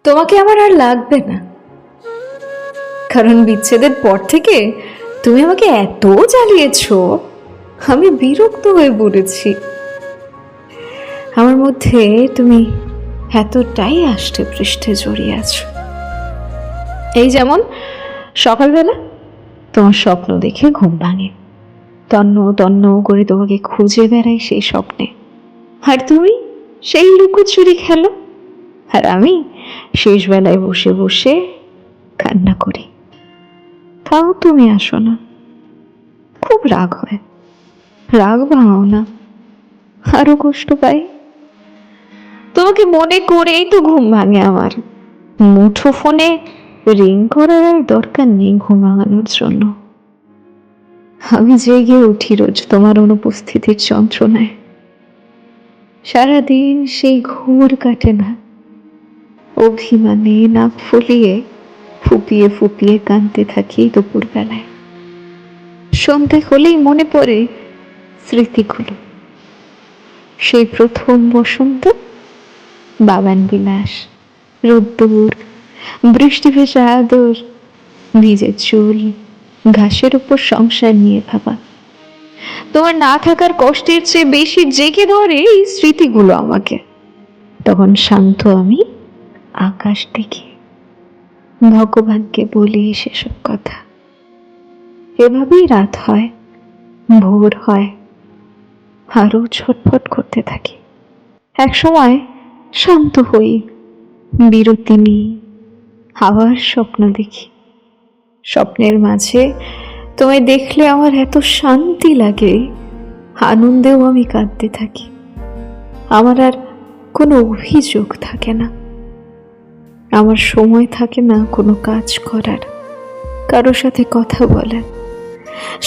তোমাকে আমার আর লাগবে না, কারণ বিচ্ছেদের পর থেকে তুমি আমাকে এত জ্বালিয়েছো, আমি বিরক্ত হয়ে পড়েছি। আমার মধ্যে তুমি এতটাই আষ্টে পৃষ্ঠে জড়িয়ে আছো। এই যেমন সকালবেলা তোমার স্বপ্ন দেখে ঘুম ভাঙে, তন্ন তন্ন করে তোমাকে খুঁজে বেড়াই সেই স্বপ্নে, আর তুমি সেই লুকোচুরি খেলো, আর আমি শেষ বেলায় বসে বসে কান্না করি। তাও তুমি আসো না, খুব রাগ হয়। রাগ ভাঙাও না, আরো কষ্ট পাই। তোমাকে মনে করেই তো ঘুম ভাঙে আমার। মুঠো ফোনে রিং করার আর দরকার নেই ঘুম ভাঙানোর জন্য। আমি জেগে উঠি রোজ তোমার অনুপস্থিতির যন্ত্রণায়। সারাদিন সেই ঘোর কাটে না, অভিমানে নাক ফুলিয়ে ফুপিয়ে ফুপিয়ে কাঁদতে থাকি দুপুর বেলায়। সন্ধে হলেই মনে পড়ে স্মৃতিগুলো, সেই প্রথম বসন্ত, বাগান বিলাস, রোদ্দুর, বৃষ্টি ভেজা আদর, ভিজে চুল, ঘাসের উপর সংসার নিয়ে ভাবা। তোমার না থাকার কষ্টের চেয়ে বেশি জেগে ধরে এই স্মৃতিগুলো আমাকে। তখন শান্ত আমি আকাশ দেখি, ভগবানকে বলি সেসব কথা। এভাবেই রাত হয়, ভোর হয়, আরো ছটফট করতে থাকি। এক সময় শান্ত হই, বিরতি নিই, আবার স্বপ্ন দেখি। স্বপ্নের মাঝে তোমায় দেখলে আমার এত শান্তি লাগে, আনন্দেও আমি কাঁদতে থাকি। আমার আর কোনো অভিযোগ থাকে না, আমার সময় থাকে না কোনো কাজ করার, কারোর সাথে কথা বলার।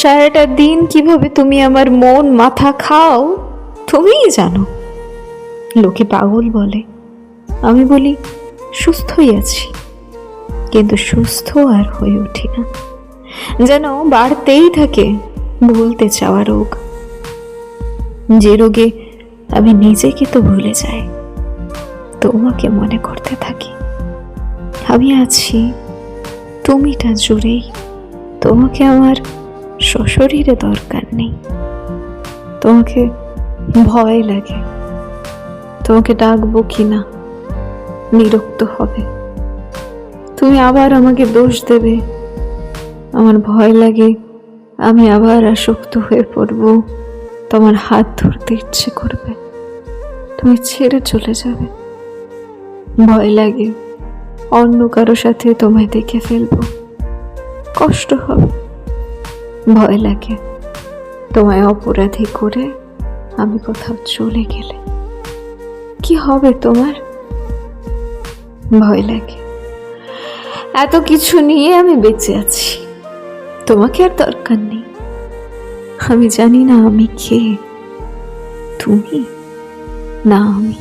সারাটা দিন কিভাবে তুমি আমার মন মাথা খাও তুমিই জানো। লোকে পাগল বলে, আমি বলি সুস্থই আছি, কিন্তু সুস্থ আর হয়ে উঠি না। যেন বাড়তেই থাকে ভুলতে চাওয়া রোগ, যে রোগে আমি নিজেকে তো ভুলে যাই, তোমাকে মনে করতে থাকি। আমি আছি তুমিটা জুড়েই, তোমাকে আমার সশরীরে দরকার নেই। তোমাকে ভয় লাগে, তোমাকে ডাকবো কিনা, বিরক্ত হবে, তুমি আবার আমাকে দোষ দেবে। আমার ভয় লাগে আমি আবার আসক্ত হয়ে পড়বো, তোমার হাত ধরতে ইচ্ছে করবে, তুমি ছেড়ে চলে যাবে। ভয় লাগে অন্য কারো সাথে তোমায় দেখে ফেলবো, কষ্ট হবে। ভয় লাগে তোমায় অপরাধী করে আমি কোথাও চলে গেলে কি হবে তোমার। ভয় লাগে। এত কিছু নিয়ে আমি বেঁচে আছি, তোমাকে আর দরকার নেই। আমি জানি না আমি কে, তুমি না আমি।